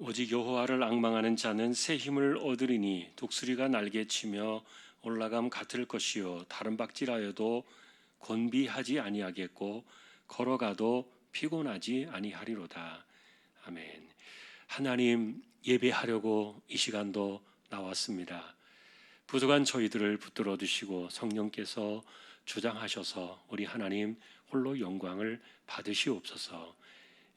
오직 여호와를 앙망하는 자는 새 힘을 얻으리니 독수리가 날개치며 올라감 같을 것이요 다른 박질하여도 곤비하지 아니하겠고 걸어가도 피곤하지 아니하리로다. 아멘. 하나님, 예배하려고 이 시간도 나왔습니다. 부족한 저희들을 붙들어 주시고 성령께서 주장하셔서 우리 하나님 홀로 영광을 받으시옵소서.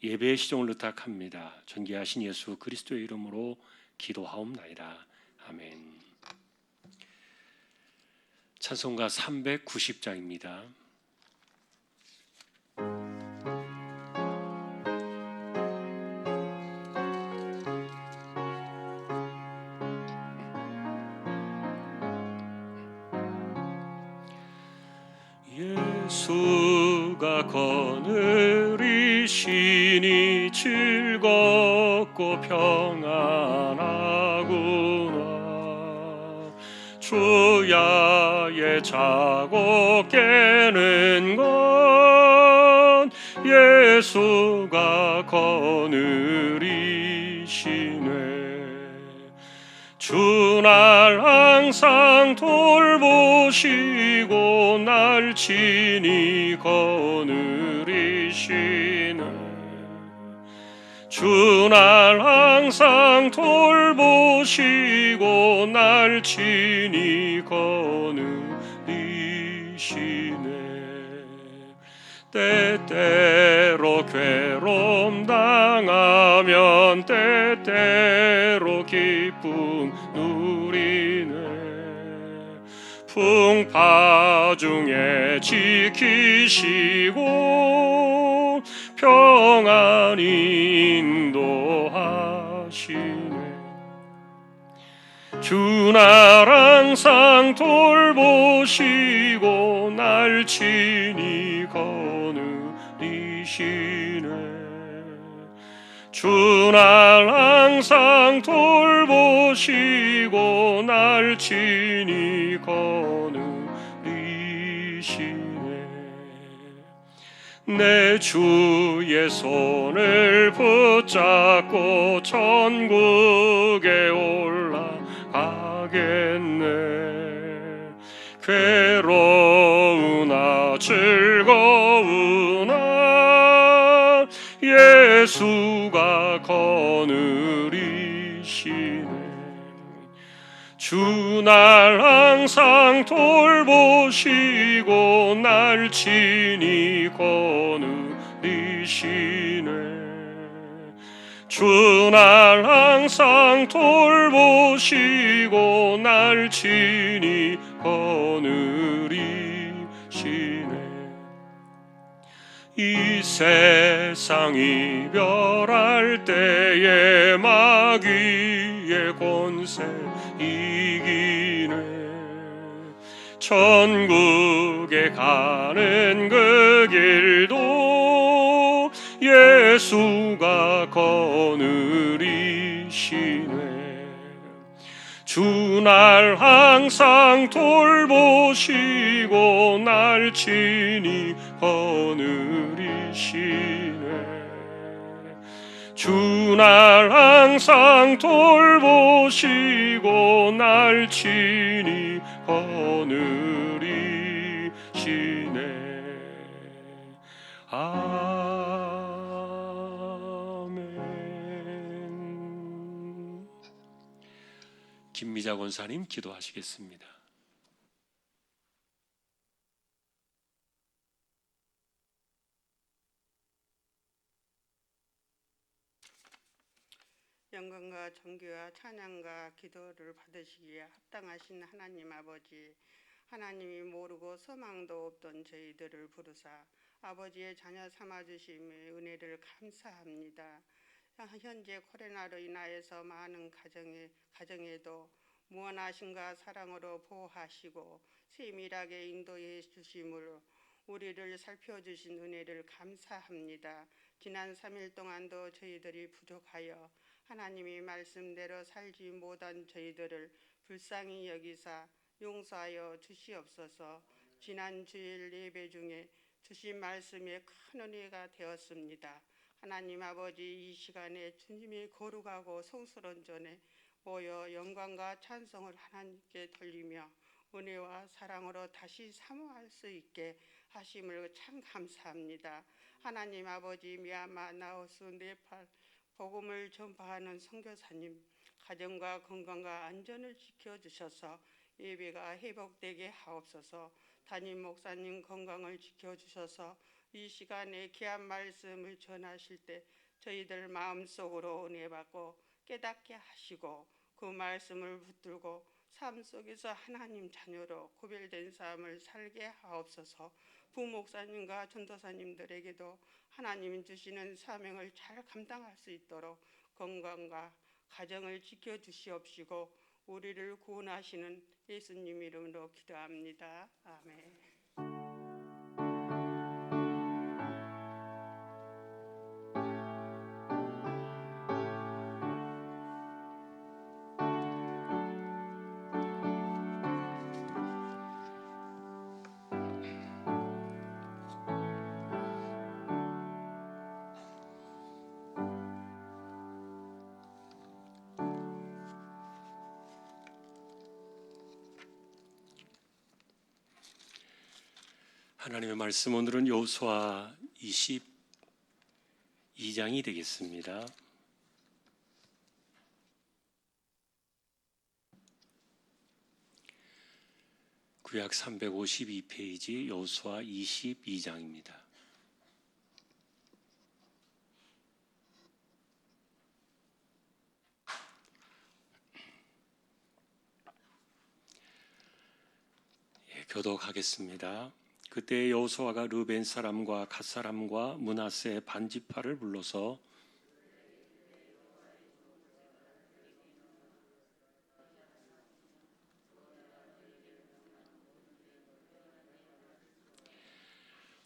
예배의 시종을 의탁합니다. 존귀하신 예수 그리스도의 이름으로 기도하옵나이다. 아멘. 찬송가 390장입니다. 예수가 거느리시니 즐겁고 평안하구나. 주야의 자고 깨는 건 예수가 거느리시네. 주 날 항상 돌보시고 날 친히 거느리시네. 주 날 항상 돌보시고 날 친히 거느리시네. 때때로 괴로움 당하면 때때로 기쁨 누리네. 풍파 중에 지키시고 평안히 인도하시네. 주 날 항상 돌보시고 날 친히 거느리시네. 주 날 항상 돌보시고 날 친히 거느리시네. 내 주의 손을 붙잡고 천국에 올라가겠네. 괴로우나 즐거우나 예수가 거느리시네. 주 날 항상 돌보시고 날 친히 거느리시네. 주 날 항상 돌보시고 날 친히 거느리시네. 이 세상 이별할 때에 마귀의 권세 이기네. 천국에 가는 그 길도 예수가 거느리시네. 주 날 항상 돌보시고 날 친히 거느리시네. 주 날 항상 돌보시고 날 친히 거느리시네. 아멘. 김미자 권사님 기도하시겠습니다. 영광과 존귀와 찬양과 기도를 받으시기에 합당하신 하나님 아버지, 하나님이 모르고 소망도 없던 저희들을 부르사 아버지의 자녀 삼아주심의 은혜를 감사합니다. 현재 코로나로 인하여서 많은 가정에도 무한하심과 사랑으로 보호하시고 세밀하게 인도해 주심으로 우리를 살펴주신 은혜를 감사합니다. 지난 3일 동안도 저희들이 부족하여 하나님의 말씀대로 살지 못한 저희들을 불쌍히 여기사 용서하여 주시옵소서. 지난 주일 예배 중에 주신 말씀에 큰 은혜가 되었습니다. 하나님 아버지, 이 시간에 주님이 거룩하고 성스러운 전에 모여 영광과 찬송을 하나님께 돌리며 은혜와 사랑으로 다시 사모할 수 있게 하심을 참 감사합니다. 하나님 아버지, 미얀마, 라오스, 네팔 복음을 전파하는 선교사님 가정과 건강과 안전을 지켜주셔서 예배가 회복되게 하옵소서. 담임 목사님 건강을 지켜주셔서 이 시간에 귀한 말씀을 전하실 때 저희들 마음속으로 은혜 받고 깨닫게 하시고 그 말씀을 붙들고 삶 속에서 하나님 자녀로 구별된 삶을 살게 하옵소서. 부목사님과 전도사님들에게도 하나님 주시는 사명을 잘 감당할 수 있도록 건강과 가정을 지켜주시옵시고 우리를 구원하시는 예수님 이름으로 기도합니다. 아멘. 하나님의 말씀 오늘은 여호수아 22장이 되겠습니다. 구약 352페이지 여호수아 22장입니다. 교독하겠습니다. 그때 여호수아가 르벤 사람과 갓 사람과 므낫세 반지파를 불러서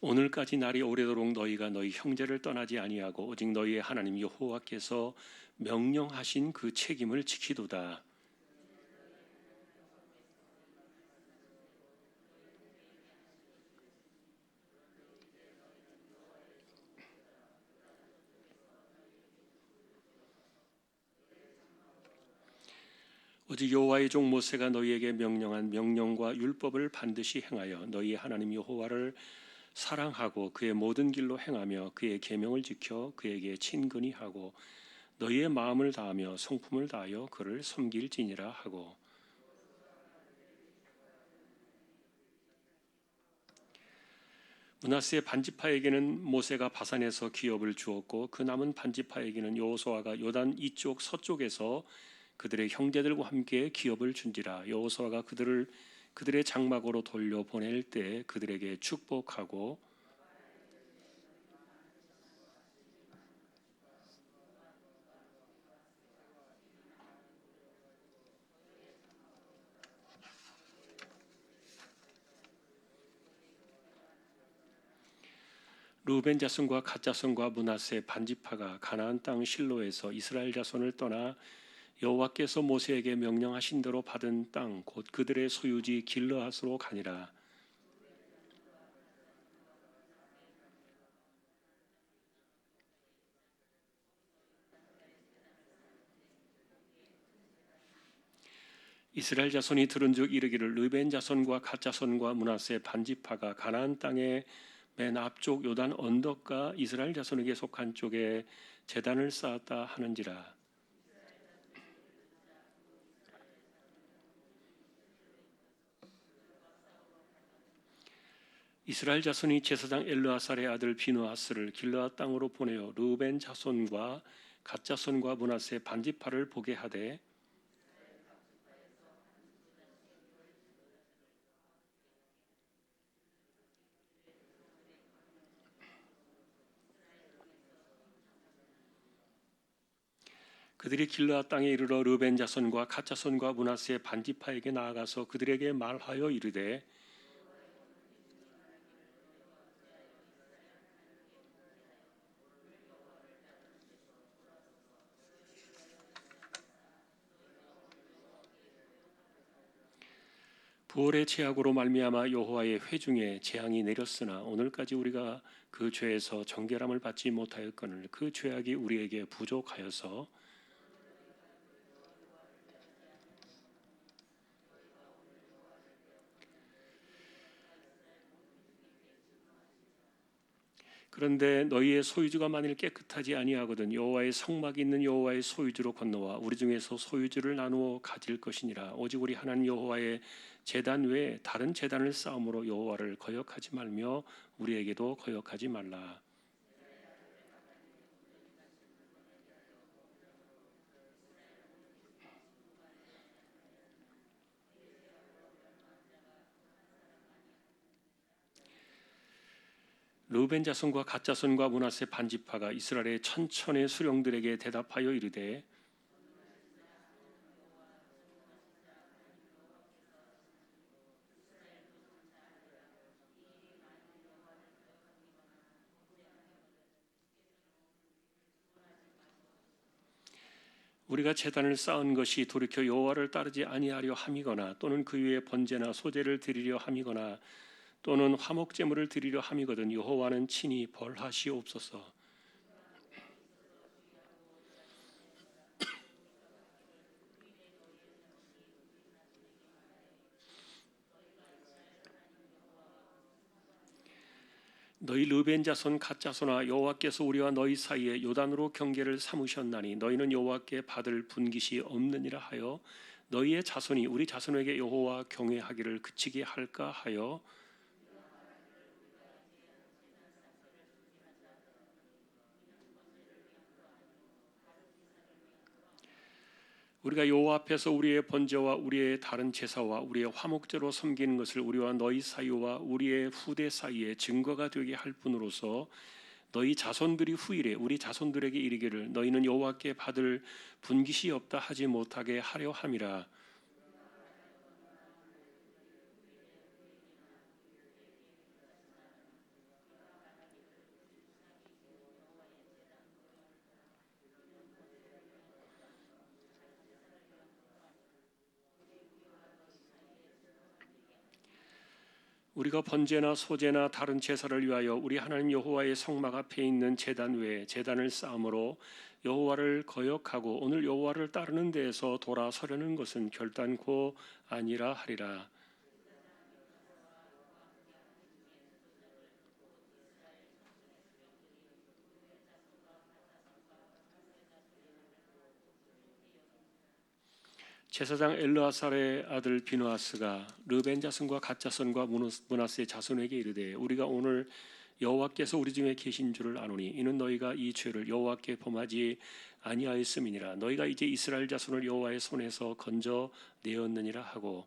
오늘까지 날이 오래도록 너희가 너희 형제를 떠나지 아니하고 오직 너희의 하나님 여호와께서 명령하신 그 책임을 지키도다. 오직 여호와의 종 모세가 너희에게 명령한 명령과 율법을 반드시 행하여 너희 하나님 여호와를 사랑하고 그의 모든 길로 행하며 그의 계명을 지켜 그에게 친근히 하고 너희의 마음을 다하며 성품을 다하여 그를 섬길지니라 하고 므낫세 반지파에게는 모세가 바산에서 기업을 주었고 그 남은 반지파에게는 여호수아가 요단 이쪽 서쪽에서 그들의 형제들과 함께 기업을 준지라. 여호수아가 그들의 장막으로 돌려 보낼 때 그들에게 축복하고 르벤 자손과 갓 자손과 므낫세 반지파가 가나안 땅 실로에서 이스라엘 자손을 떠나 여호와께서 모세에게 명령하신 대로 받은 땅 곧 그들의 소유지 길르앗으로 가니라. 이스라엘 자손이 들은즉 이르기를 르벤 자손과 갓 자손과 므낫세 반지파가 가나안 땅의 맨 앞쪽 요단 언덕과 이스라엘 자손에게 속한 쪽에 제단을 쌓았다 하는지라. 이스라엘 자손이 제사장 엘르아살의 아들 비느하스를 길르앗 땅으로 보내어 르벤 자손과 갓 자손과 므낫세 반지파를 보게 하되 그들이 길르앗 땅에 이르러 르벤 자손과 갓 자손과 므낫세 반지파에게 나아가서 그들에게 말하여 이르되 부활의 죄악으로 말미암아 여호와의 회중에 재앙이 내렸으나 오늘까지 우리가 그 죄에서 정결함을 받지 못하였거늘 그 죄악이 우리에게 부족하여서 그런데 너희의 소유주가 만일 깨끗하지 아니하거든 여호와의 성막이 있는 여호와의 소유주로 건너와 우리 중에서 소유주를 나누어 가질 것이니라. 오직 우리 하나님 여호와의 제단 외에 다른 제단을 쌓음으로 여호와를 거역하지 말며 우리에게도 거역하지 말라. 르우벤 자손과 갓 자손과 므낫세 반지파가 이스라엘의 천천의 수령들에게 대답하여 이르되 우리가 제단을 쌓은 것이 돌이켜 여호와를 따르지 아니하려 함이거나 또는 그 위에 번제나 소제를 드리려 함이거나 또는 화목 제물을 드리려 함이거든 여호와는 친히 벌하시옵소서. 너희 르벤 자손 갓 자손아 여호와께서 우리와 너희 사이에 요단으로 경계를 삼으셨나니 너희는 여호와께 받을 분깃이 없느니라 하여 너희의 자손이 우리 자손에게 여호와 경외하기를 그치게 할까 하여 우리가 여호와 앞에서 우리의 번제와 우리의 다른 제사와 우리의 화목제로 섬기는 것을 우리와 너희 사이와 우리의 후대 사이에 증거가 되게 할 뿐으로서 너희 자손들이 후일에 우리 자손들에게 이르기를 너희는 여호와께 받을 분깃이 없다 하지 못하게 하려 함이라. 우리가 번제나 소제나 다른 제사를 위하여 우리 하나님 여호와의 성막 앞에 있는 제단 외에 제단을 쌓음으로 여호와를 거역하고 오늘 여호와를 따르는 데에서 돌아서려는 것은 결단코 아니라 하리라. 제사장 엘르아살의 아들 비누아스가 르벤 자손과 갓 자손과 므낫세 자손에게 이르되 우리가 오늘 여호와께서 우리 중에 계신 줄을 아노니 이는 너희가 이 죄를 여호와께 범하지 아니하였음이니라. 너희가 이제 이스라엘 자손을 여호와의 손에서 건져 내었느니라 하고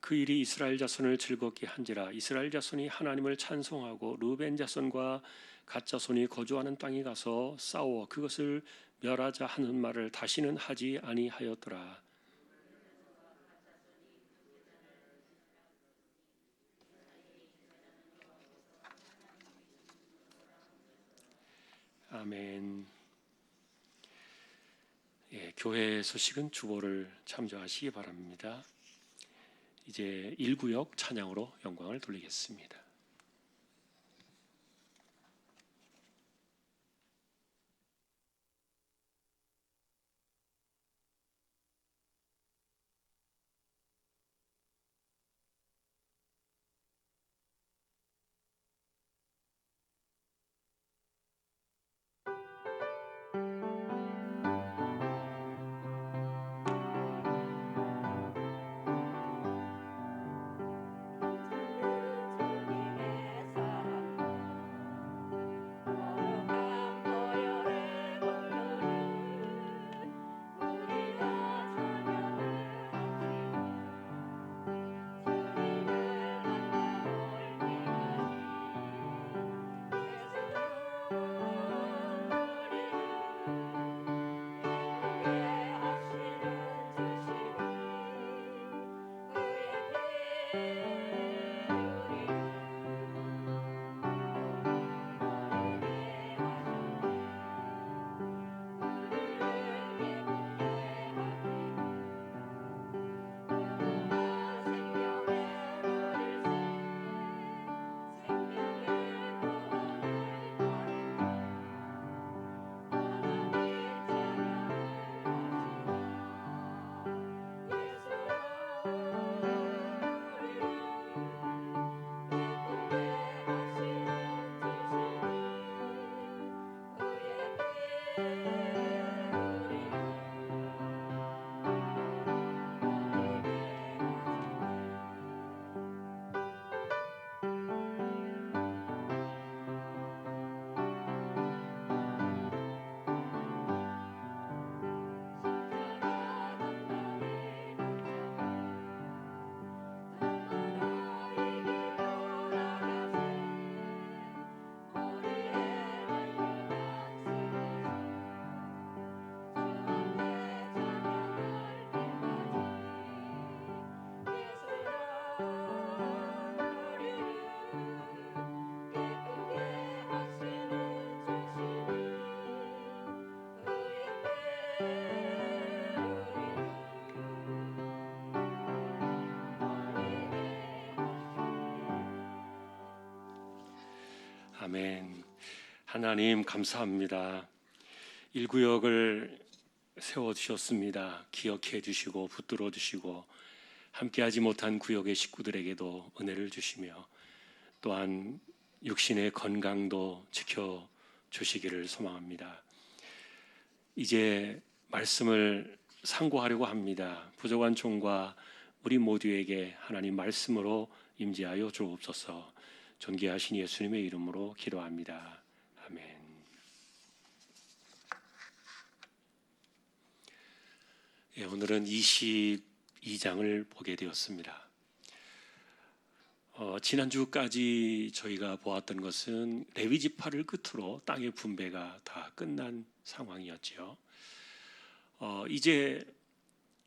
그 일이 이스라엘 자손을 즐겁게 한지라. 이스라엘 자손이 하나님을 찬송하고 르벤 자손과 갓 자손이 거주하는 땅에 가서 싸워 그것을 멸하자 하는 말을 다시는 하지 아니하였더라. 아멘. 교회 소식은 주보를 참조하시기 바랍니다. 이제 1구역 찬양으로 영광을 돌리겠습니다. 아멘. 하나님 감사합니다. 1구역을 세워주셨습니다. 기억해 주시고 붙들어 주시고 함께하지 못한 구역의 식구들에게도 은혜를 주시며 또한 육신의 건강도 지켜주시기를 소망합니다. 이제 말씀을 상고하려고 합니다. 부족한 종과 우리 모두에게 하나님 말씀으로 임재하여 주옵소서. 존귀하신 예수님의 이름으로 기도합니다. 아멘. 예, 오늘은 22장을 보게 되었습니다. 지난주까지 저희가 보았던 것은 레위 지파를 끝으로 땅의 분배가 다 끝난 상황이었죠. 이제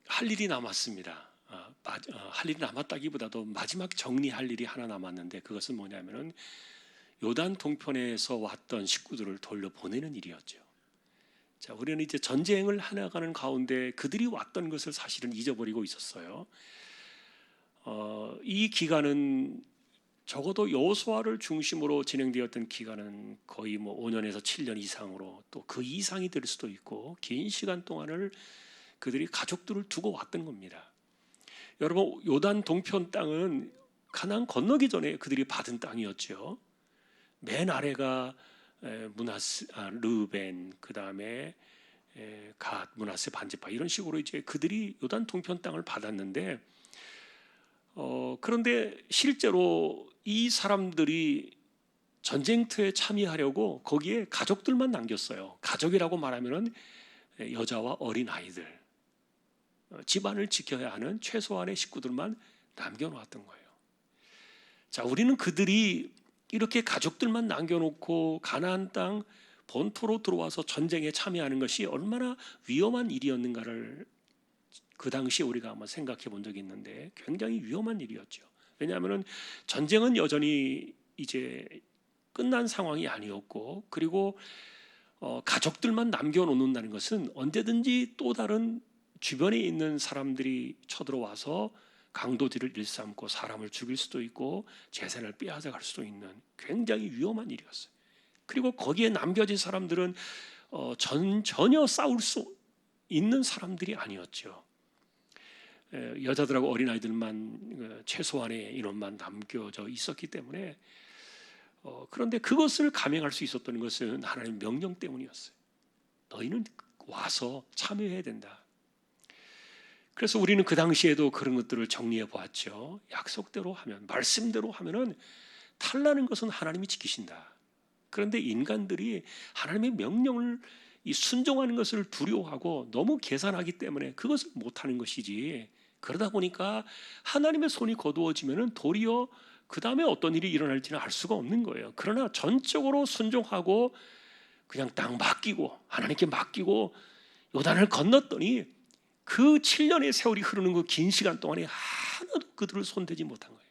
할 일이 남았습니다. 할 일이 남았다기보다도 마지막 정리할 일이 하나 남았는데 그것은 뭐냐면은 요단 동편에서 왔던 식구들을 돌려보내는 일이었죠. 자, 우리는 이제 전쟁을 해나가는 가운데 그들이 왔던 것을 사실은 잊어버리고 있었어요. 이 기간은 적어도 여호수아를 중심으로 진행되었던 기간은 거의 5년에서 7년 이상으로 또 그 이상이 될 수도 있고 긴 시간 동안을 그들이 가족들을 두고 왔던 겁니다. 여러분, 요단 동편 땅은 가나안 건너기 전에 그들이 받은 땅이었죠. 맨 아래가 르벤, 그 다음에 갓, 므낫세, 반지파 이런 식으로 이제 그들이 요단 동편 땅을 받았는데 그런데 실제로 이 사람들이 전쟁터에 참여하려고 거기에 가족들만 남겼어요. 가족이라고 말하면은 여자와 어린 아이들, 집안을 지켜야 하는 최소한의 식구들만 남겨놓았던 거예요. 자, 우리는 그들이 이렇게 가족들만 남겨놓고 가나안 땅 본토로 들어와서 전쟁에 참여하는 것이 얼마나 위험한 일이었는가를 그 당시에 우리가 한번 생각해 본 적이 있는데 굉장히 위험한 일이었죠. 왜냐하면 전쟁은 여전히 이제 끝난 상황이 아니었고 그리고 가족들만 남겨놓는다는 것은 언제든지 또 다른 주변에 있는 사람들이 쳐들어와서 강도질을 일삼고 사람을 죽일 수도 있고 재산을 빼앗아갈 수도 있는 굉장히 위험한 일이었어요. 그리고 거기에 남겨진 사람들은 전혀 싸울 수 있는 사람들이 아니었죠. 여자들하고 어린아이들만 최소한의 인원만 남겨져 있었기 때문에 그런데 그것을 감행할 수 있었던 것은 하나님의 명령 때문이었어요. 너희는 와서 참여해야 된다. 그래서 우리는 그 당시에도 그런 것들을 정리해 보았죠. 약속대로 하면, 말씀대로 하면은 탈나는 것은 하나님이 지키신다. 그런데 인간들이 하나님의 명령을 순종하는 것을 두려워하고 너무 계산하기 때문에 그것을 못하는 것이지. 그러다 보니까 하나님의 손이 거두어지면은 도리어 그 다음에 어떤 일이 일어날지는 알 수가 없는 거예요. 그러나 전적으로 순종하고 그냥 땅 맡기고 하나님께 맡기고 요단을 건넜더니 그 7년의 세월이 흐르는 그 긴 시간 동안에 하나도 그들을 손대지 못한 거예요.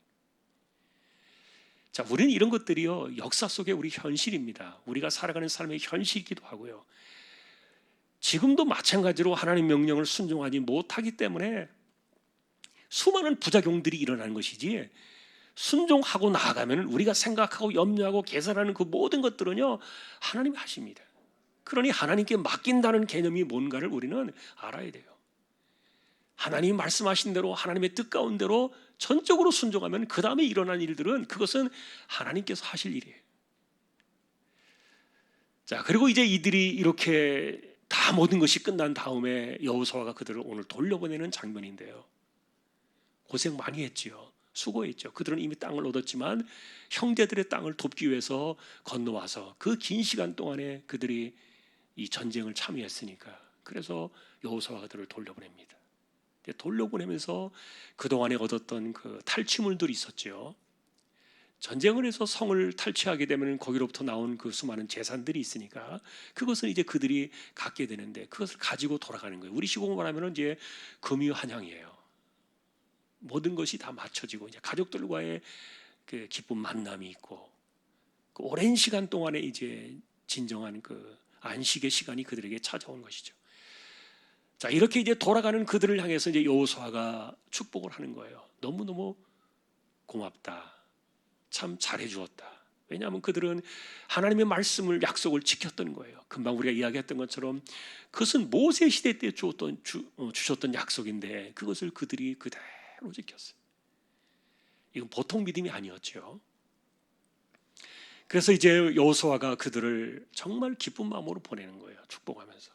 자, 우리는 이런 것들이요 역사 속에 우리 현실입니다. 우리가 살아가는 삶의 현실이기도 하고요. 지금도 마찬가지로 하나님의 명령을 순종하지 못하기 때문에 수많은 부작용들이 일어나는 것이지 순종하고 나아가면 우리가 생각하고 염려하고 계산하는 그 모든 것들은요 하나님이 하십니다. 그러니 하나님께 맡긴다는 개념이 뭔가를 우리는 알아야 돼요. 하나님이 말씀하신 대로 하나님의 뜻 가운데로 전적으로 순종하면 그 다음에 일어난 일들은 그것은 하나님께서 하실 일이에요. 자, 그리고 이제 이들이 이렇게 다 모든 것이 끝난 다음에 여호수아가 그들을 오늘 돌려보내는 장면인데요. 고생 많이 했지요. 수고했죠. 그들은 이미 땅을 얻었지만 형제들의 땅을 돕기 위해서 건너와서 그 긴 시간 동안에 그들이 이 전쟁을 참여했으니까 그래서 여호수아가 그들을 돌려보냅니다. 돌려보내면서 그동안에 얻었던 그 탈취물들이 있었죠. 전쟁을 해서 성을 탈취하게 되면 거기로부터 나온 그 수많은 재산들이 있으니까 그것을 이제 그들이 갖게 되는데 그것을 가지고 돌아가는 거예요. 우리 시국으로 말하면 이제 금유한양이에요. 모든 것이 다 맞춰지고 이제 가족들과의 그 기쁜 만남이 있고 그 오랜 시간 동안에 이제 진정한 그 안식의 시간이 그들에게 찾아온 것이죠. 자, 이렇게 이제 돌아가는 그들을 향해서 이제 여호수아가 축복을 하는 거예요. 너무너무 고맙다. 참 잘해 주었다. 왜냐하면 그들은 하나님의 말씀을 약속을 지켰던 거예요. 금방 우리가 이야기했던 것처럼 그것은 모세 시대 때 주셨던 약속인데 그것을 그들이 그대로 지켰어요. 이건 보통 믿음이 아니었죠. 그래서 이제 여호수아가 그들을 정말 기쁜 마음으로 보내는 거예요. 축복하면서.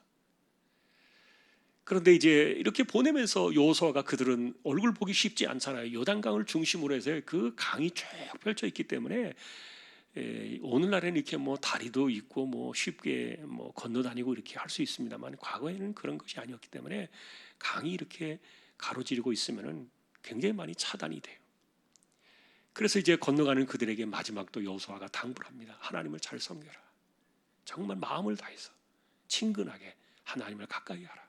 그런데 이제 이렇게 보내면서 여호수아가 그들은 얼굴 보기 쉽지 않잖아요. 요단강을 중심으로 해서 그 강이 쭉 펼쳐 있기 때문에 오늘날에는 이렇게 뭐 다리도 있고 뭐 쉽게 뭐 건너다니고 이렇게 할 수 있습니다만 과거에는 그런 것이 아니었기 때문에 강이 이렇게 가로지르고 있으면은 굉장히 많이 차단이 돼요. 그래서 이제 건너가는 그들에게 마지막 또 여호수아가 당부를 합니다. 하나님을 잘 섬겨라. 정말 마음을 다해서 친근하게 하나님을 가까이 하라.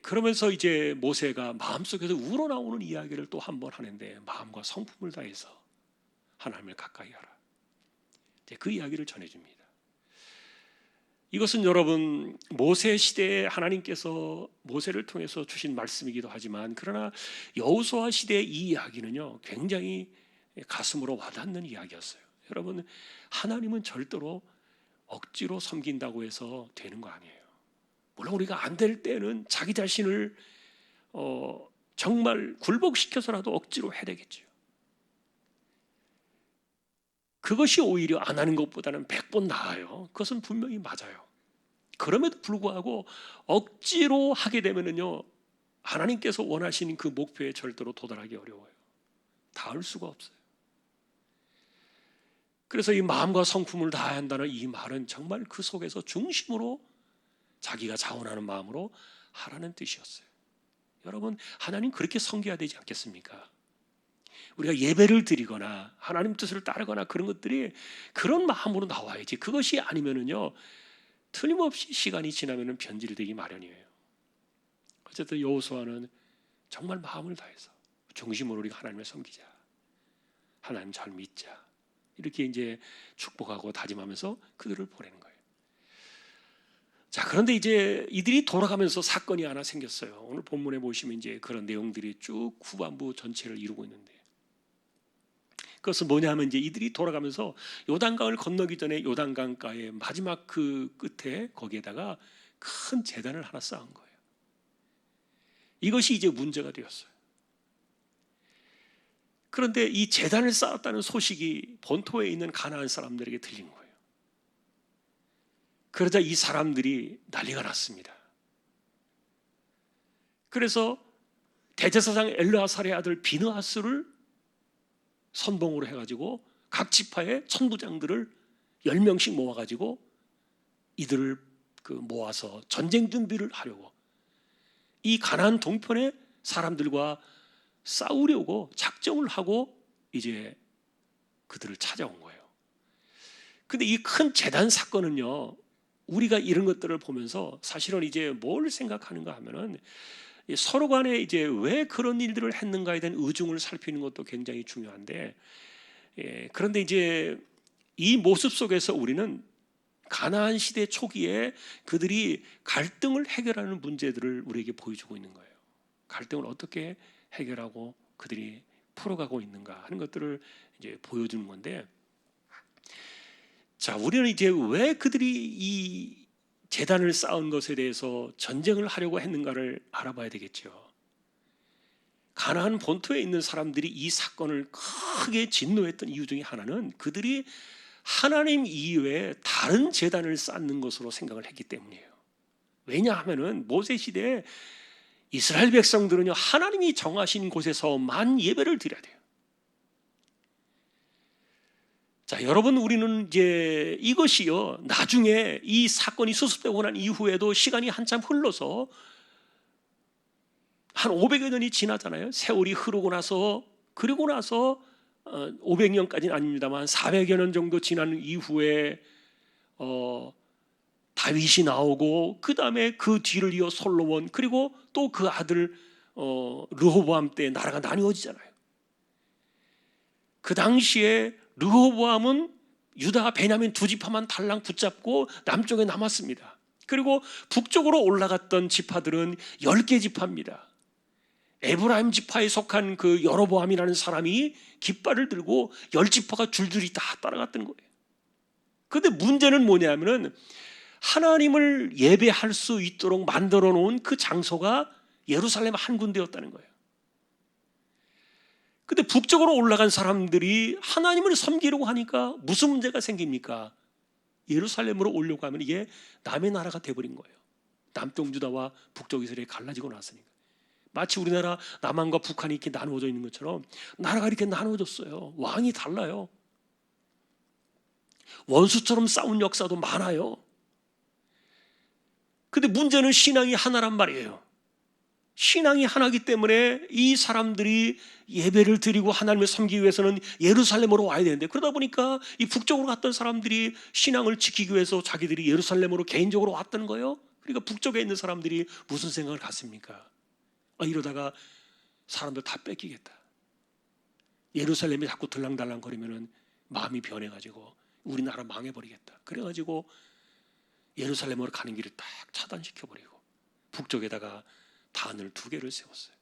그러면서 이제 모세가 마음속에서 우러나오는 이야기를 또 한 번 하는데 마음과 성품을 다해서 하나님을 가까이 하라. 그 이야기를 전해줍니다. 이것은 여러분 모세 시대에 하나님께서 모세를 통해서 주신 말씀이기도 하지만 그러나 여호수아 시대의 이 이야기는요 굉장히 가슴으로 와닿는 이야기였어요. 여러분 하나님은 절대로 억지로 섬긴다고 해서 되는 거 아니에요. 물론 우리가 안 될 때는 자기 자신을 정말 굴복시켜서라도 억지로 해야 되겠죠. 그것이 오히려 안 하는 것보다는 100번 나아요. 그것은 분명히 맞아요. 그럼에도 불구하고 억지로 하게 되면요 하나님께서 원하시는 그 목표에 절대로 도달하기 어려워요. 닿을 수가 없어요. 그래서 이 마음과 성품을 다해야 한다는 이 말은 정말 그 속에서 중심으로 자기가 자원하는 마음으로 하라는 뜻이었어요. 여러분 하나님 그렇게 섬겨야 되지 않겠습니까? 우리가 예배를 드리거나 하나님 뜻을 따르거나 그런 것들이 그런 마음으로 나와야지. 그것이 아니면은요 틀림없이 시간이 지나면은 변질이 되기 마련이에요. 어쨌든 여호수아는 정말 마음을 다해서 중심으로 우리가 하나님을 섬기자, 하나님 잘 믿자 이렇게 이제 축복하고 다짐하면서 그들을 보내는 거예요. 자, 그런데 이제 이들이 돌아가면서 사건이 하나 생겼어요. 오늘 본문에 보시면 이제 그런 내용들이 쭉 후반부 전체를 이루고 있는데 그것은 뭐냐면 이제 이들이 돌아가면서 요단강을 건너기 전에 요단강가의 마지막 그 끝에 거기에다가 큰 제단을 하나 쌓은 거예요. 이것이 이제 문제가 되었어요. 그런데 이 제단을 쌓았다는 소식이 본토에 있는 가나안 사람들에게 들린 거예요. 그러자 이 사람들이 난리가 났습니다. 그래서 대제사장 엘르아살의 아들 비느하스를 선봉으로 해가지고 각 지파의 천부장들을 10명씩 모아가지고 이들을 모아서 전쟁 준비를 하려고 이 가나안 동편의 사람들과 싸우려고 작정을 하고 이제 그들을 찾아온 거예요. 근데 이 큰 제단 사건은요 우리가 이런 것들을 보면서 사실은 이제 뭘 생각하는가 하면은 서로 간에 이제 왜 그런 일들을 했는가에 대한 의중을 살피는 것도 굉장히 중요한데 그런데 이제 이 모습 속에서 우리는 가나안 시대 초기에 그들이 갈등을 해결하는 문제들을 우리에게 보여주고 있는 거예요. 갈등을 어떻게 해결하고 그들이 풀어가고 있는가 하는 것들을 이제 보여주는 건데 자, 우리는 이제 왜 그들이 이 제단을 쌓은 것에 대해서 전쟁을 하려고 했는가를 알아봐야 되겠죠. 가나안 본토에 있는 사람들이 이 사건을 크게 진노했던 이유 중에 하나는 그들이 하나님 이외에 다른 제단을 쌓는 것으로 생각을 했기 때문이에요. 왜냐하면은 모세 시대에 이스라엘 백성들은요 하나님이 정하신 곳에서만 예배를 드려야 돼요. 자, 여러분 우리는 이제 이것이요 나중에 이 사건이 수습되고 난 이후에도 시간이 한참 흘러서 한 500여 년이 지나잖아요. 세월이 흐르고 나서 그리고 나서 500년까지는 아닙니다만 400여 년 정도 지난 이후에 다윗이 나오고 그 다음에 그 뒤를 이어 솔로몬 그리고 또 그 아들 르호보암 때 나라가 나뉘어지잖아요. 그 당시에 르호보암은 유다 베냐민 두 지파만 달랑 붙잡고 남쪽에 남았습니다. 그리고 북쪽으로 올라갔던 지파들은 10개 지파입니다. 에브라임 지파에 속한 그 여로보암이라는 사람이 깃발을 들고 10지파가 줄줄이 다 따라갔던 거예요. 그런데 문제는 뭐냐면은 하나님을 예배할 수 있도록 만들어 놓은 그 장소가 예루살렘 한 군데였다는 거예요. 근데 북쪽으로 올라간 사람들이 하나님을 섬기려고 하니까 무슨 문제가 생깁니까? 예루살렘으로 오려고 하면 이게 남의 나라가 돼버린 거예요. 남쪽 유다와 북쪽 이스라엘이 갈라지고 났으니까. 마치 우리나라 남한과 북한이 이렇게 나누어져 있는 것처럼 나라가 이렇게 나누어졌어요. 왕이 달라요. 원수처럼 싸운 역사도 많아요. 근데 문제는 신앙이 하나란 말이에요. 신앙이 하나이기 때문에 이 사람들이 예배를 드리고 하나님을 섬기기 위해서는 예루살렘으로 와야 되는데, 그러다 보니까 이 북쪽으로 갔던 사람들이 신앙을 지키기 위해서 자기들이 예루살렘으로 개인적으로 왔던 거예요. 그러니까 북쪽에 있는 사람들이 무슨 생각을 갖습니까? 이러다가 사람들 다 뺏기겠다. 예루살렘에 자꾸 들랑달랑 거리면은 마음이 변해가지고 우리나라 망해버리겠다. 그래가지고 예루살렘으로 가는 길을 딱 차단시켜버리고 북쪽에다가 단을 2개를 세웠어요.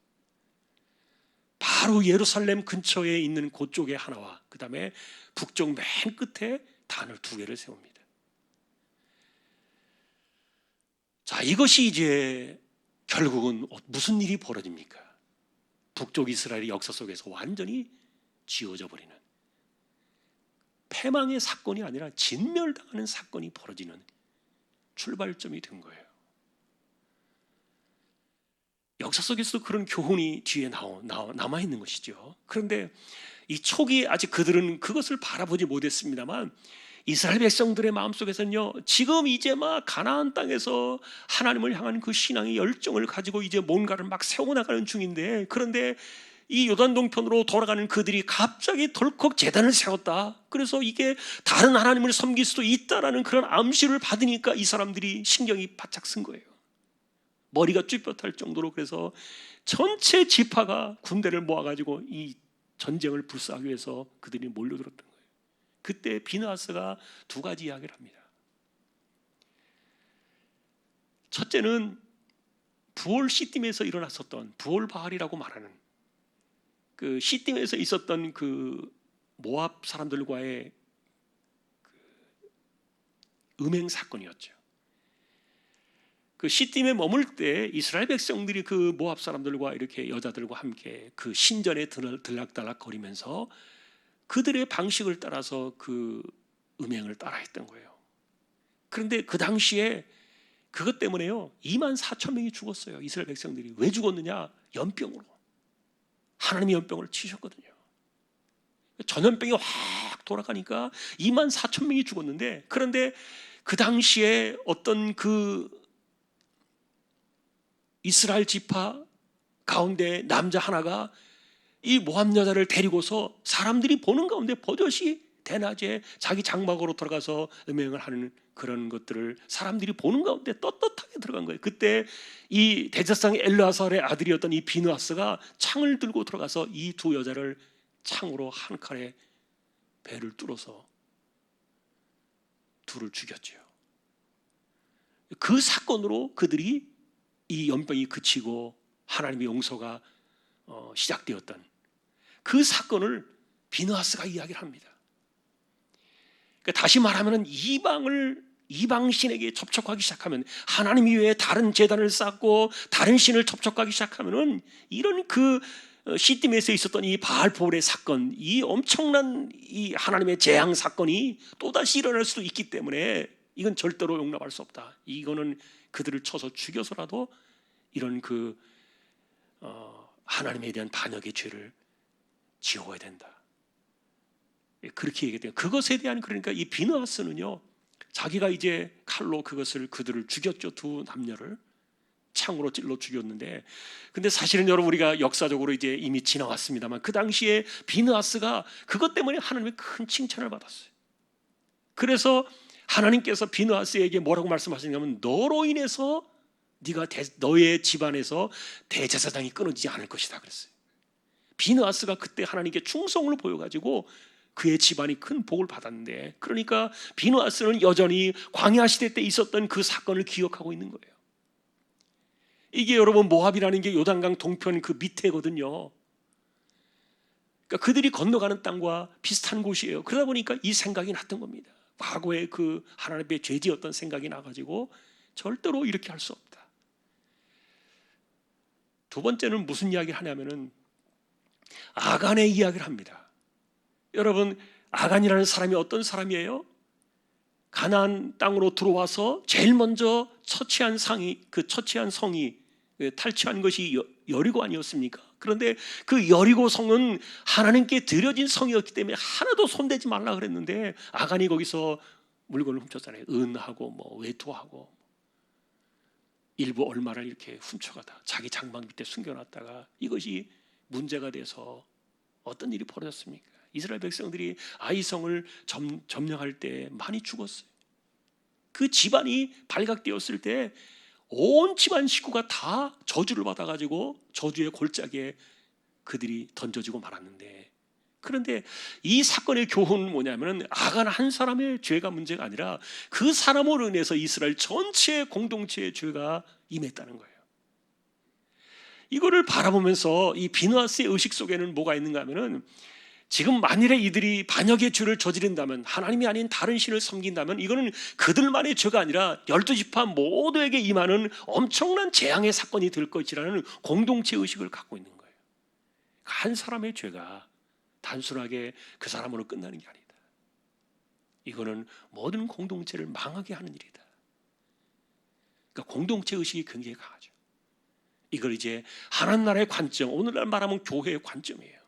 바로 예루살렘 근처에 있는 그쪽에 하나와 그 다음에 북쪽 맨 끝에 단을 2개를 세웁니다. 자, 이것이 이제 결국은 무슨 일이 벌어집니까? 북쪽 이스라엘의 역사 속에서 완전히 지워져 버리는, 패망의 사건이 아니라 진멸당하는 사건이 벌어지는 출발점이 된 거예요. 역사 속에서도 그런 교훈이 뒤에 남아있는 것이죠. 그런데 이 초기에 아직 그들은 그것을 바라보지 못했습니다만 이스라엘 백성들의 마음속에서는요, 지금 이제 막 가나안 땅에서 하나님을 향한 그 신앙의 열정을 가지고 이제 뭔가를 막 세워나가는 중인데, 그런데 이 요단 동편으로 돌아가는 그들이 갑자기 덜컥 제단을 세웠다. 그래서 이게 다른 하나님을 섬길 수도 있다라는 그런 암시를 받으니까 이 사람들이 신경이 바짝 쓴 거예요. 머리가 쭈뼛할 정도로. 그래서 전체 지파가 군대를 모아가지고 이 전쟁을 불사하기 위해서 그들이 몰려들었던 거예요. 그때 비느하스가 2가지 이야기를 합니다. 첫째는 부올 시딤에서 일어났었던, 부올 바알이라고 말하는 그 시딤에서 있었던 그 모압 사람들과의 그 음행 사건이었죠. 그 시딤에 머물 때 이스라엘 백성들이 그 모압 사람들과 이렇게 여자들과 함께 그 신전에 들락달락 거리면서 그들의 방식을 따라서 그 음행을 따라했던 거예요. 그런데 그 당시에 그것 때문에요 24,000명이 죽었어요. 이스라엘 백성들이. 왜 죽었느냐? 연병으로. 하나님이 연병을 치셨거든요. 전염병이 확 돌아가니까 24,000명이 죽었는데, 그런데 그 당시에 어떤 그 이스라엘 지파 가운데 남자 하나가 이 모압 여자를 데리고서 사람들이 보는 가운데 버젓이 대낮에 자기 장막으로 들어가서 음행을 하는 그런 것들을 사람들이 보는 가운데 떳떳하게 들어간 거예요. 그때 이 대제사장 엘르아살의 아들이었던 이 비느하스가 창을 들고 들어가서 이 2 여자를 창으로 한 칼에 배를 뚫어서 2를 죽였죠. 그 사건으로 그들이 이 연병이 그치고 하나님의 용서가 시작되었던 그 사건을 비느하스가 이야기를 합니다. 그러니까 다시 말하면 이방신에게 접촉하기 시작하면, 하나님 이외에 다른 제단을 쌓고 다른 신을 접촉하기 시작하면은 이런 그 시딤에서 있었던 이 바알포올의 사건, 이 엄청난 이 하나님의 재앙 사건이 또다시 일어날 수도 있기 때문에 이건 절대로 용납할 수 없다. 이거는 그들을 쳐서 죽여서라도 이런 그 하나님에 대한 반역의 죄를 지워야 된다. 그렇게 얘기해요. 그것에 대한, 그러니까 이 비느하스는요, 자기가 이제 칼로 그들을 죽였죠. 2 남녀를 창으로 찔러 죽였는데, 근데 사실은 여러분 우리가 역사적으로 이제 이미 지나왔습니다만 그 당시에 비느하스가 그것 때문에 하나님의 큰 칭찬을 받았어요. 그래서 하나님께서 비느하스에게 뭐라고 말씀하시냐면, 너로 인해서 너의 집안에서 대제사장이 끊어지지 않을 것이다 그랬어요. 비느하스가 그때 하나님께 충성을 보여가지고 그의 집안이 큰 복을 받았는데, 그러니까 비느하스는 여전히 광야 시대 때 있었던 그 사건을 기억하고 있는 거예요. 이게 여러분 모압이라는 게 요단강 동편 그 밑에거든요. 그러니까 그들이 건너가는 땅과 비슷한 곳이에요. 그러다 보니까 이 생각이 났던 겁니다. 과거에 그 하나님 앞에 죄지었던 생각이 나가지고 절대로 이렇게 할 수 없다. 두 번째는 무슨 이야기를 하냐면은 아간의 이야기를 합니다. 여러분, 아간이라는 사람이 어떤 사람이에요? 가나안 땅으로 들어와서 제일 먼저 처치한 성이 탈취한 것이 여리고 아니었습니까? 그런데 그 여리고 성은 하나님께 드려진 성이었기 때문에 하나도 손대지 말라 그랬는데 아간이 거기서 물건을 훔쳤잖아요. 은하고 뭐 외투하고 일부 얼마를 이렇게 훔쳐가다 자기 장막 밑에 숨겨놨다가 이것이 문제가 돼서 어떤 일이 벌어졌습니까? 이스라엘 백성들이 아이성을 점령할 때 많이 죽었어요. 그 집안이 발각되었을 때 온 집안 식구가 다 저주를 받아가지고 저주의 골짜기에 그들이 던져지고 말았는데, 그런데 이 사건의 교훈은 뭐냐면 아간 한 사람의 죄가 문제가 아니라 그 사람으로 인해서 이스라엘 전체의 공동체의 죄가 임했다는 거예요. 이거를 바라보면서 이 비느하스의 의식 속에는 뭐가 있는가 하면은, 지금 만일에 이들이 반역의 죄를 저지른다면, 하나님이 아닌 다른 신을 섬긴다면 이거는 그들만의 죄가 아니라 12지파 모두에게 임하는 엄청난 재앙의 사건이 될 것이라는 공동체 의식을 갖고 있는 거예요. 한 사람의 죄가 단순하게 그 사람으로 끝나는 게 아니다. 이거는 모든 공동체를 망하게 하는 일이다. 그러니까 공동체 의식이 굉장히 강하죠. 이걸 이제 하나님 나라의 관점, 오늘날 말하면 교회의 관점이에요.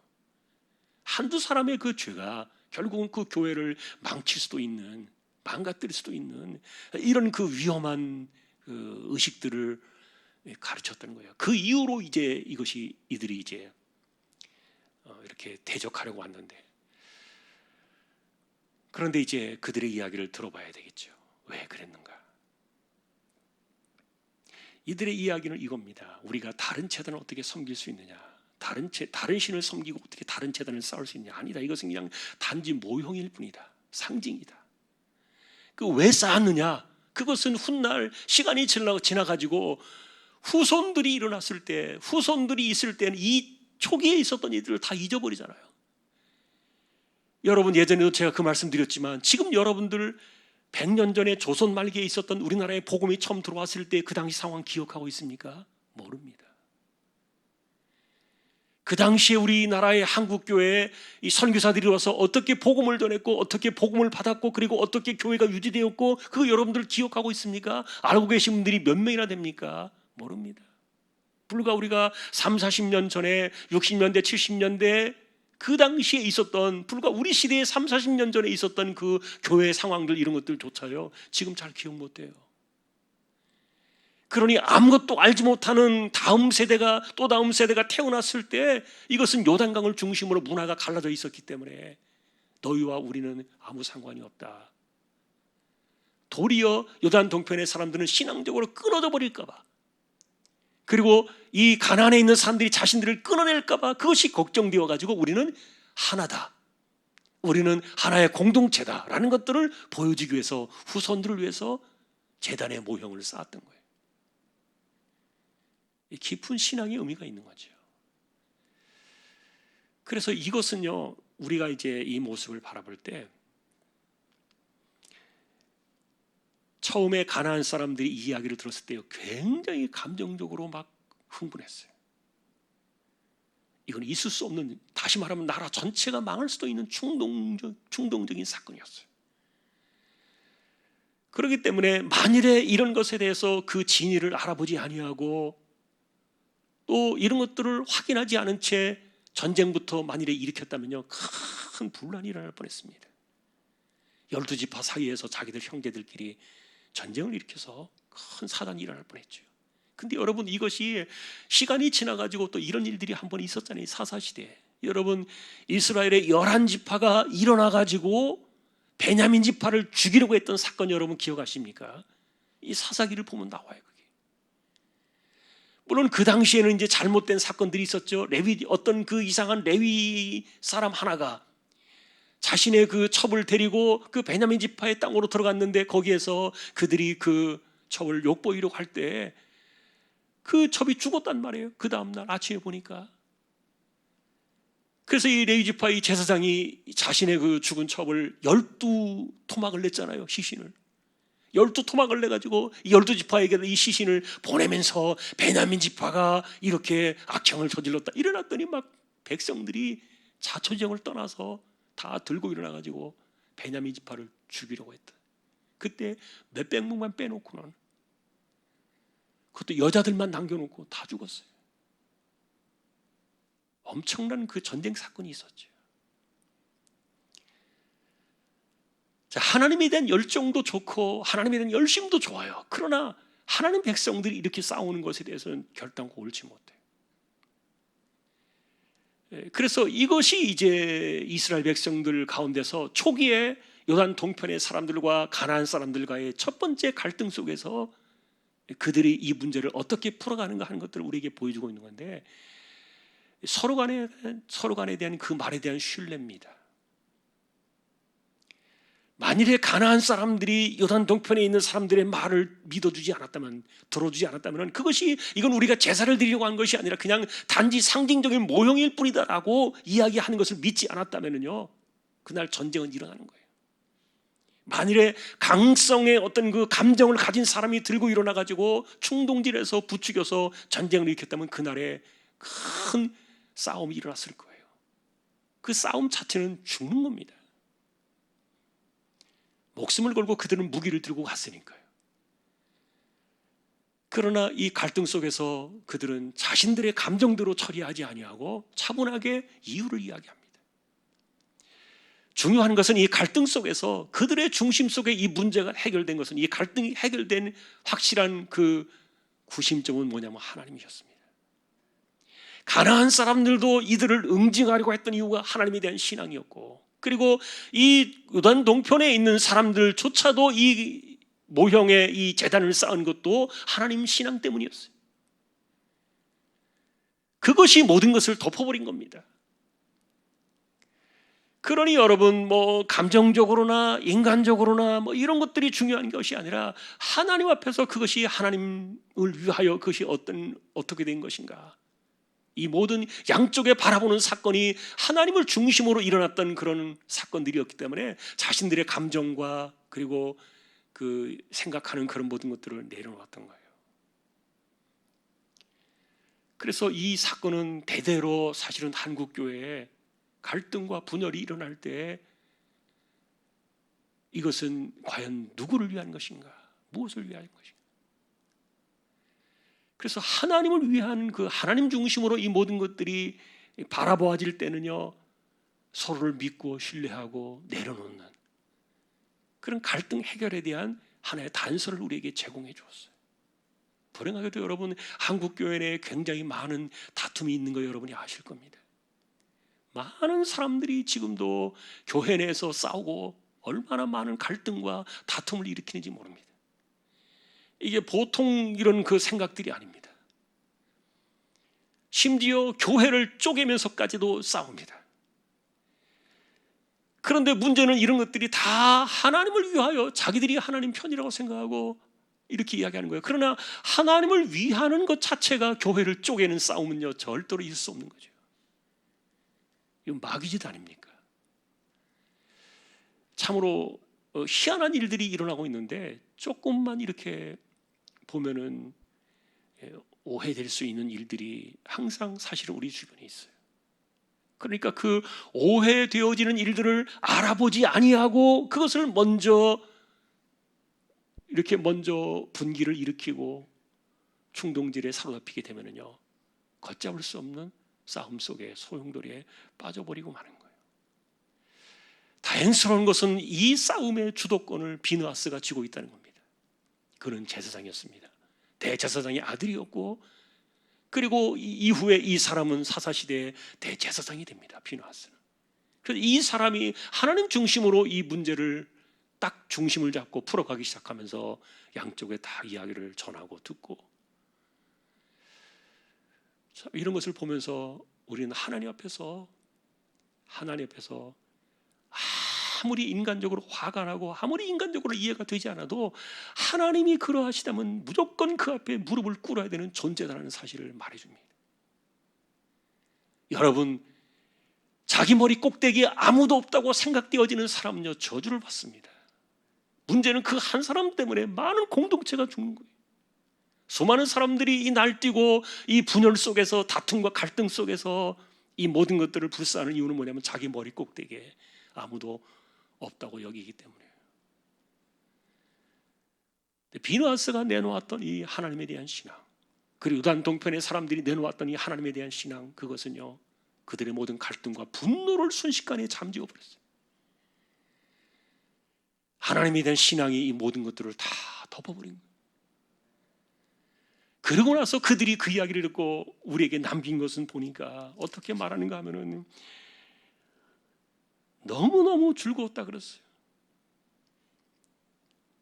한두 사람의 그 죄가 결국은 그 교회를 망칠 수도 있는, 망가뜨릴 수도 있는 이런 그 위험한 그 의식들을 가르쳤다는 거예요. 그 이후로 이제 이들이 이제 이렇게 대적하려고 왔는데, 그런데 이제 그들의 이야기를 들어봐야 되겠죠. 왜 그랬는가? 이들의 이야기는 이겁니다. 우리가 다른 제단을 어떻게 섬길 수 있느냐? 다른 신을 섬기고 어떻게 다른 제단을 쌓을 수 있냐? 아니다. 이것은 그냥 단지 모형일 뿐이다. 상징이다. 그 왜 쌓았느냐? 그것은 훗날 시간이 지나가지고 후손들이 일어났을 때, 후손들이 있을 때는 이 초기에 있었던 일들을 다 잊어버리잖아요. 여러분, 예전에도 제가 그 말씀 드렸지만 지금 여러분들 100년 전에 조선 말기에 있었던 우리나라에 복음이 처음 들어왔을 때 그 당시 상황 기억하고 있습니까? 모릅니다. 그 당시에 우리나라의 한국교회에 이 선교사들이 와서 어떻게 복음을 전했고 어떻게 복음을 받았고 그리고 어떻게 교회가 유지되었고, 그거 여러분들 기억하고 있습니까? 알고 계신 분들이 몇 명이나 됩니까? 모릅니다. 불과 우리가 3, 40년 전에 60년대 70년대 그 당시에 있었던, 불과 우리 시대에 3, 40년 전에 있었던 그 교회 상황들, 이런 것들조차요 지금 잘 기억 못해요. 그러니 아무것도 알지 못하는 다음 세대가, 또 다음 세대가 태어났을 때 이것은 요단강을 중심으로 문화가 갈라져 있었기 때문에 너희와 우리는 아무 상관이 없다. 도리어 요단 동편의 사람들은 신앙적으로 끊어져 버릴까 봐, 그리고 이 가나안에 있는 사람들이 자신들을 끊어낼까 봐 그것이 걱정되어 가지고 우리는 하나다, 우리는 하나의 공동체다라는 것들을 보여주기 위해서 후손들을 위해서 제단의 모형을 쌓았던 거예요. 깊은 신앙의 의미가 있는 거죠. 그래서 이것은요, 우리가 이제 이 모습을 바라볼 때 처음에 가나안 사람들이 이 이야기를 들었을 때요 굉장히 감정적으로 막 흥분했어요. 이건 있을 수 없는, 다시 말하면 나라 전체가 망할 수도 있는 충동적인 사건이었어요. 그렇기 때문에 만일에 이런 것에 대해서 그 진위를 알아보지 아니하고 또 이런 것들을 확인하지 않은 채 전쟁부터 만일에 일으켰다면요 큰 분란이 일어날 뻔했습니다. 12지파 사이에서 자기들 형제들끼리 전쟁을 일으켜서 큰 사단이 일어날 뻔했죠. 근데 여러분, 이것이 시간이 지나가지고 또 이런 일들이 한 번 있었잖아요. 사사시대에. 여러분, 이스라엘의 11지파가 일어나가지고 베냐민 지파를 죽이려고 했던 사건 여러분 기억하십니까? 이 사사기를 보면 나와요. 물론 그 당시에는 이제 잘못된 사건들이 있었죠. 어떤 그 이상한 레위 사람 하나가 자신의 그 첩을 데리고 그 베냐민 지파의 땅으로 들어갔는데 거기에서 그들이 그 첩을 욕보이려고 할 때 그 첩이 죽었단 말이에요. 그 다음날 아침에 보니까. 그래서 이 레위 지파 이 제사장이 자신의 그 죽은 첩을 12토막을 냈잖아요. 시신을 12토막을 내가지고 12지파에게 이 시신을 보내면서 베냐민 지파가 이렇게 악행을 저질렀다 일어났더니 막 백성들이 자초지종을 떠나서 다 들고 일어나가지고 베냐민 지파를 죽이려고 했다. 그때 몇백 명만 빼놓고는, 그것도 여자들만 남겨놓고 다 죽었어요. 엄청난 그 전쟁 사건이 있었죠. 자, 하나님에 대한 열정도 좋고 하나님에 대한 열심도 좋아요. 그러나 하나님 백성들이 이렇게 싸우는 것에 대해서는 결단코 옳지 못해요. 그래서 이것이 이제 이스라엘 백성들 가운데서 초기에 요단 동편의 사람들과 가나안 사람들과의 첫 번째 갈등 속에서 그들이 이 문제를 어떻게 풀어가는가 하는 것들을 우리에게 보여주고 있는 건데, 서로 간에 대한 그 말에 대한 신뢰입니다. 만일에 가나안 사람들이 요단 동편에 있는 사람들의 말을 믿어주지 않았다면, 들어주지 않았다면, 이건 우리가 제사를 드리려고 한 것이 아니라 그냥 단지 상징적인 모형일 뿐이다라고 이야기하는 것을 믿지 않았다면요, 그날 전쟁은 일어나는 거예요. 만일에 강성의 어떤 그 감정을 가진 사람이 들고 일어나가지고 충동질해서 부추겨서 전쟁을 일으켰다면 그날에 큰 싸움이 일어났을 거예요. 그 싸움 자체는 죽는 겁니다. 목숨을 걸고 그들은 무기를 들고 갔으니까요. 그러나 이 갈등 속에서 그들은 자신들의 감정대로 처리하지 아니하고 차분하게 이유를 이야기합니다. 중요한 것은 이 갈등 속에서 그들의 중심 속에 이 문제가 해결된 것은, 이 갈등이 해결된 확실한 그 구심점은 뭐냐면 하나님이셨습니다. 가나안 사람들도 이들을 응징하려고 했던 이유가 하나님에 대한 신앙이었고, 그리고 이 요단 동편에 있는 사람들조차도 이 모형의 이 제단을 쌓은 것도 하나님 신앙 때문이었어요. 그것이 모든 것을 덮어버린 겁니다. 그러니 여러분, 감정적으로나 인간적으로나 이런 것들이 중요한 것이 아니라 하나님 앞에서 그것이 하나님을 위하여 그것이 어떻게 된 것인가, 이 모든 양쪽에 바라보는 사건이 하나님을 중심으로 일어났던 그런 사건들이었기 때문에 자신들의 감정과 그리고 그 생각하는 그런 모든 것들을 내려놓았던 거예요. 그래서 이 사건은 대대로 사실은 한국 교회에 갈등과 분열이 일어날 때 이것은 과연 누구를 위한 것인가, 무엇을 위한 것인가. 그래서 하나님을 위한 그 하나님 중심으로 이 모든 것들이 바라보아질 때는요, 서로를 믿고 신뢰하고 내려놓는 그런 갈등 해결에 대한 하나의 단서를 우리에게 제공해 주었어요. 불행하게도 여러분, 한국 교회 내에 굉장히 많은 다툼이 있는 거 여러분이 아실 겁니다. 많은 사람들이 지금도 교회 내에서 싸우고 얼마나 많은 갈등과 다툼을 일으키는지 모릅니다. 이게 보통 이런 그 생각들이 아닙니다. 심지어 교회를 쪼개면서까지도 싸웁니다. 그런데 문제는 이런 것들이 다 하나님을 위하여 자기들이 하나님 편이라고 생각하고 이렇게 이야기하는 거예요. 그러나 하나님을 위하는 것 자체가 교회를 쪼개는 싸움은요, 절대로 있을 수 없는 거죠. 이건 마귀짓 아닙니까? 참으로 희한한 일들이 일어나고 있는데 조금만 이렇게 보면은 오해될 수 있는 일들이 항상 사실은 우리 주변에 있어요. 그러니까 그 오해되어지는 일들을 알아보지 아니하고 그것을 먼저 분기를 일으키고 충동질에 사로잡히게 되면은요, 걷잡을 수 없는 싸움 속에 소용돌이에 빠져버리고 마는 거예요. 다행스러운 것은 이 싸움의 주도권을 비느하스가 쥐고 있다는 겁니다. 그는 제사장이었습니다. 대제사장의 아들이었고, 그리고 이후에 이 사람은 사사시대의 대제사장이 됩니다. 비느하스는. 그래서 이 사람이 하나님 중심으로 이 문제를 딱 중심을 잡고 풀어가기 시작하면서 양쪽에 다 이야기를 전하고 듣고, 이런 것을 보면서 우리는 하나님 앞에서 아무리 인간적으로 화가 나고 아무리 인간적으로 이해가 되지 않아도 하나님이 그러하시다면 무조건 그 앞에 무릎을 꿇어야 되는 존재다라는 사실을 말해줍니다. 여러분, 자기 머리 꼭대기에 아무도 없다고 생각되어지는 사람은요, 저주를 받습니다. 문제는 그 한 사람 때문에 많은 공동체가 죽는 거예요. 수많은 사람들이 이 날뛰고 이 분열 속에서, 다툼과 갈등 속에서 이 모든 것들을 불사하는 이유는 뭐냐면 자기 머리 꼭대기에 아무도 없다고 여기기 때문이에요. 비누아스가 내놓았던 이 하나님에 대한 신앙, 그리고 유단 동편의 사람들이 내놓았던 이 하나님에 대한 신앙, 그것은요, 그들의 모든 갈등과 분노를 순식간에 잠재워 버렸어요. 하나님에 대한 신앙이 이 모든 것들을 다 덮어버린 거예요. 그러고 나서 그들이 그 이야기를 듣고 우리에게 남긴 것은 보니까 어떻게 말하는가 하면은 너무너무 즐거웠다 그랬어요.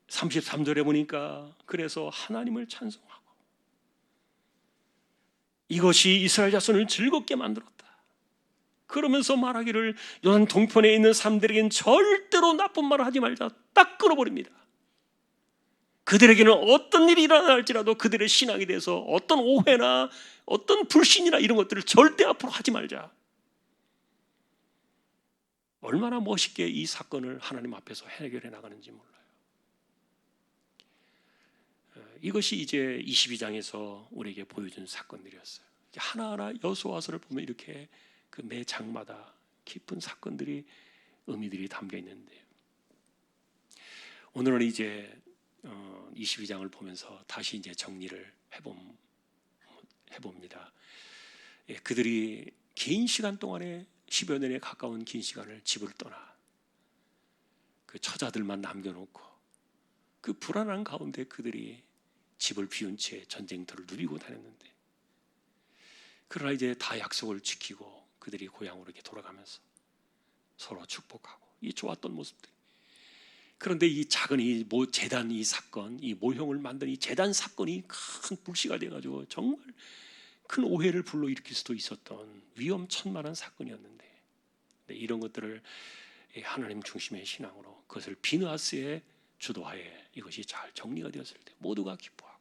33절에 보니까 그래서 하나님을 찬송하고 이것이 이스라엘 자손을 즐겁게 만들었다. 그러면서 말하기를 요단 동편에 있는 사람들에게는 절대로 나쁜 말을 하지 말자 딱 끊어버립니다. 그들에게는 어떤 일이 일어날지라도 그들의 신앙에 대해서 어떤 오해나 어떤 불신이나 이런 것들을 절대 앞으로 하지 말자. 얼마나 멋있게 이 사건을 하나님 앞에서 해결해 나가는지 몰라요. 이것이 이제 22장에서 우리에게 보여준 사건들이었어요. 하나하나 여호수아서를 보면 이렇게 그 매 장마다 깊은 사건들이, 의미들이 담겨 있는데, 오늘은 이제 22장을 보면서 다시 이제 정리를 해봅니다. 그들이 긴 시간 동안에 10여 년에 가까운 긴 시간을 집을 떠나 그 처자들만 남겨놓고 그 불안한 가운데 그들이 집을 비운 채 전쟁터를 누비고 다녔는데, 그러나 이제 다 약속을 지키고 그들이 고향으로 이렇게 돌아가면서 서로 축복하고 이 좋았던 모습들. 그런데 이 작은 이 재단 이 사건, 이 모형을 만든 이 재단 사건이 큰 불씨가 돼가지고 정말 큰 오해를 불러일으킬 수도 있었던 위험천만한 사건이었는데, 이런 것들을 하나님 중심의 신앙으로, 그것을 비느하스의 주도하에 이것이 잘 정리가 되었을 때 모두가 기뻐하고,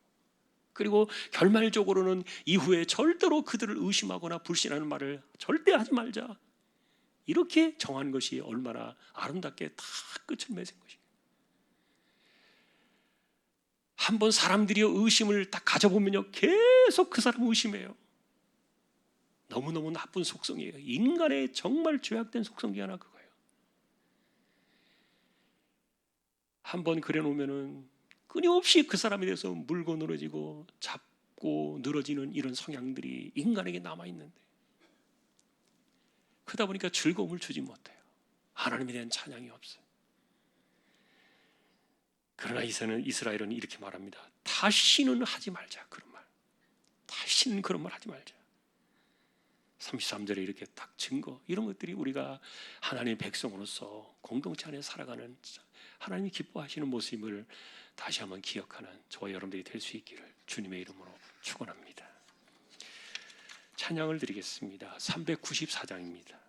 그리고 결말적으로는 이후에 절대로 그들을 의심하거나 불신하는 말을 절대 하지 말자, 이렇게 정한 것이 얼마나 아름답게 다 끝을 맺은 것이에요. 한번 사람들이 의심을 딱 가져보면요, 계속 그 사람을 의심해요. 너무너무 나쁜 속성이에요. 인간의 정말 죄악된 속성 중에 하나 그거예요. 한번 그려놓으면은 끊임없이 그 사람에 대해서 물고 늘어지고 잡고 늘어지는 이런 성향들이 인간에게 남아있는데, 그러다 보니까 즐거움을 주지 못해요. 하나님에 대한 찬양이 없어요. 그러나 이스라엘은 이렇게 말합니다. 다시는 하지 말자, 그런 말. 다시는 그런 말 하지 말자. 33절에 이렇게 딱 증거, 이런 것들이 우리가 하나님의 백성으로서 공동체 안에 살아가는 하나님이 기뻐하시는 모습을 다시 한번 기억하는 저와 여러분들이 될 수 있기를 주님의 이름으로 축원합니다. 찬양을 드리겠습니다. 394장입니다.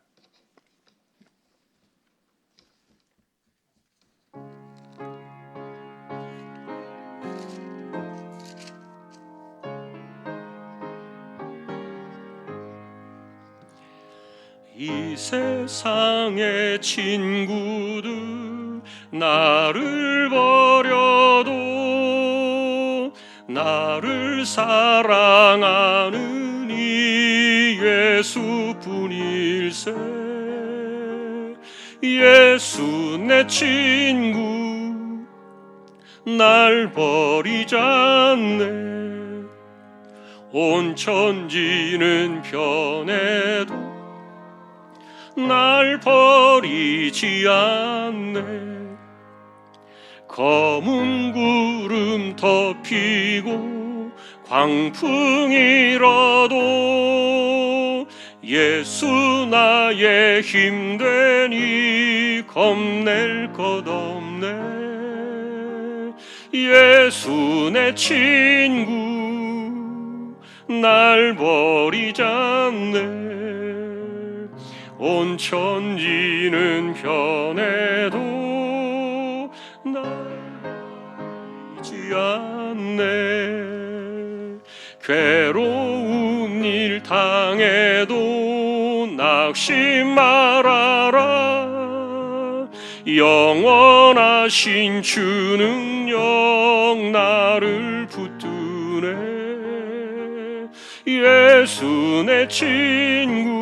이 세상의 친구들 나를 버려도 나를 사랑하는 이 예수뿐일세. 예수 내 친구 날 버리지 않네. 온 천지는 변해도 날 버리지 않네. 검은 구름 덮이고 광풍이라도 예수 나의 힘되니 겁낼 것 없네. 예수 내 친구 날 버리지 않네. 온 천지는 변해도 날 잊지 않네. 괴로운 일 당해도 낙심 말아라. 영원하신 주 능력 나를 붙드네. 예수 내 친구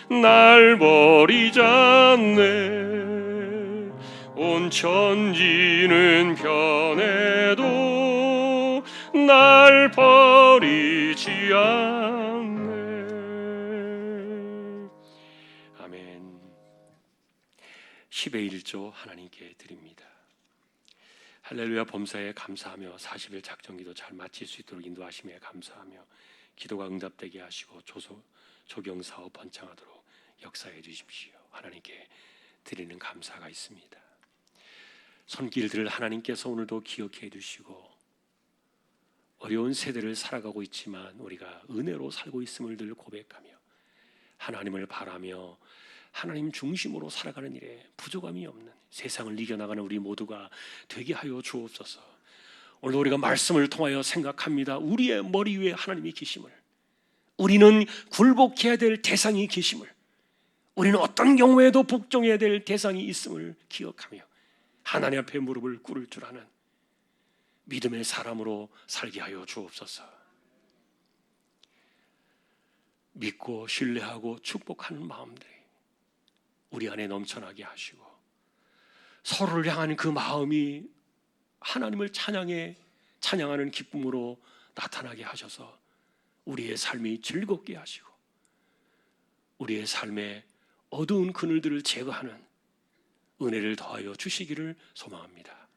날 버리지 않네. 온 천지는 변해도 날 버리지 않네. 아멘. 10의 1조 하나님께 드립니다. 할렐루야 범사에 감사하며 40일 작정기도 잘 마칠 수 있도록 인도하심에 감사하며 기도가 응답되게 하시고 조경사업 번창하도록 역사해 주십시오. 하나님께 드리는 감사가 있습니다. 손길들을 하나님께서 오늘도 기억해 주시고 어려운 세대를 살아가고 있지만 우리가 은혜로 살고 있음을 늘 고백하며 하나님을 바라며 하나님 중심으로 살아가는 일에 부족함이 없는 세상을 이겨나가는 우리 모두가 되게 하여 주옵소서. 오늘도 우리가 말씀을 통하여 생각합니다. 우리의 머리 위에 하나님이 계심을, 우리는 굴복해야 될 대상이 계심을, 우리는 어떤 경우에도 복종해야 될 대상이 있음을 기억하며 하나님 앞에 무릎을 꿇을 줄 아는 믿음의 사람으로 살게 하여 주옵소서. 믿고 신뢰하고 축복하는 마음들이 우리 안에 넘쳐나게 하시고 서로를 향한 그 마음이 하나님을 찬양하는 기쁨으로 나타나게 하셔서 우리의 삶이 즐겁게 하시고 우리의 삶의 어두운 그늘들을 제거하는 은혜를 더하여 주시기를 소망합니다.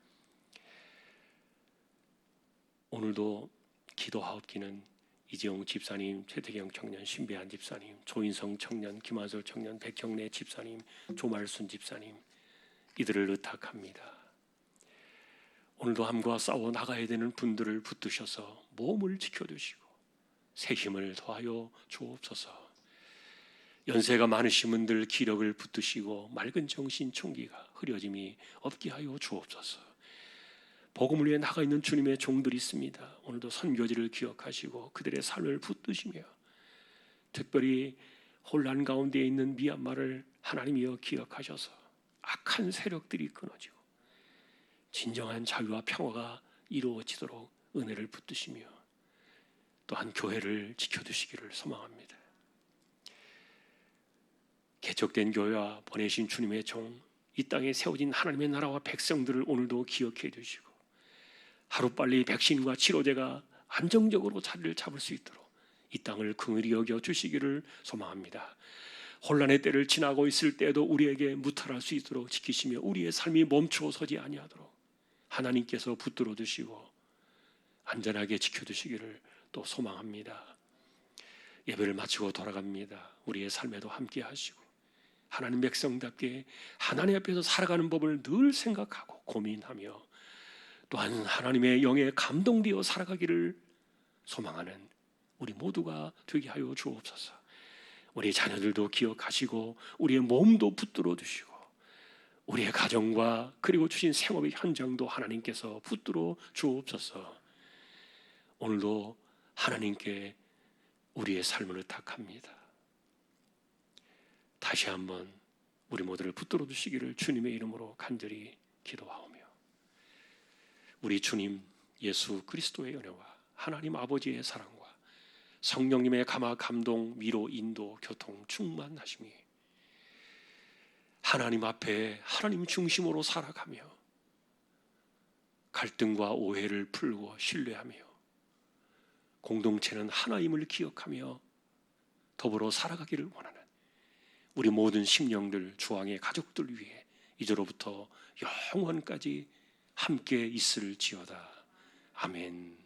오늘도 기도하옵기는 이재용 집사님, 최태경 청년, 신배한 집사님, 조인성 청년, 김한솔 청년, 백형래 집사님, 조말순 집사님, 이들을 의탁합니다. 오늘도 함과 싸워 나가야 되는 분들을 붙드셔서 몸을 지켜주시고 새 힘을 더하여 주옵소서. 연세가 많으신 분들 기력을 붙드시고 맑은 정신 총기가 흐려짐이 없게 하여 주옵소서. 복음을 위해 나가 있는 주님의 종들이 있습니다. 오늘도 선교지를 기억하시고 그들의 삶을 붙드시며 특별히 혼란 가운데 있는 미얀마를 하나님이여 기억하셔서 악한 세력들이 끊어지고 진정한 자유와 평화가 이루어지도록 은혜를 붙드시며 또한 교회를 지켜주시기를 소망합니다. 개척된 교회와 보내신 주님의 종, 이 땅에 세워진 하나님의 나라와 백성들을 오늘도 기억해 주시고 하루빨리 백신과 치료제가 안정적으로 자리를 잡을 수 있도록 이 땅을 긍휼히 여겨 주시기를 소망합니다. 혼란의 때를 지나고 있을 때에도 우리에게 무탈할 수 있도록 지키시며 우리의 삶이 멈추어서지 아니하도록 하나님께서 붙들어 주시고 안전하게 지켜주시기를 또 소망합니다. 예배를 마치고 돌아갑니다. 우리의 삶에도 함께 하시고 하나님 백성답게 하나님 앞에서 살아가는 법을 늘 생각하고 고민하며 또한 하나님의 영에 감동되어 살아가기를 소망하는 우리 모두가 되게 하여 주옵소서. 우리 자녀들도 기억하시고 우리의 몸도 붙들어 주시고 우리의 가정과 그리고 주신 생업의 현장도 하나님께서 붙들어 주옵소서. 오늘도 하나님께 우리의 삶을 의탁합니다. 다시 한번 우리 모두를 붙들어 주시기를 주님의 이름으로 간절히 기도하오며 우리 주님 예수 그리스도의 은혜와 하나님 아버지의 사랑과 성령님의 감화 감동 위로 인도 교통 충만하심이 하나님 앞에 하나님 중심으로 살아가며 갈등과 오해를 풀고 신뢰하며 공동체는 하나임을 기억하며 더불어 살아가기를 원하는 우리 모든 심령들 주왕의 가족들 위해 이제로부터 영원까지 함께 있을지어다. 아멘.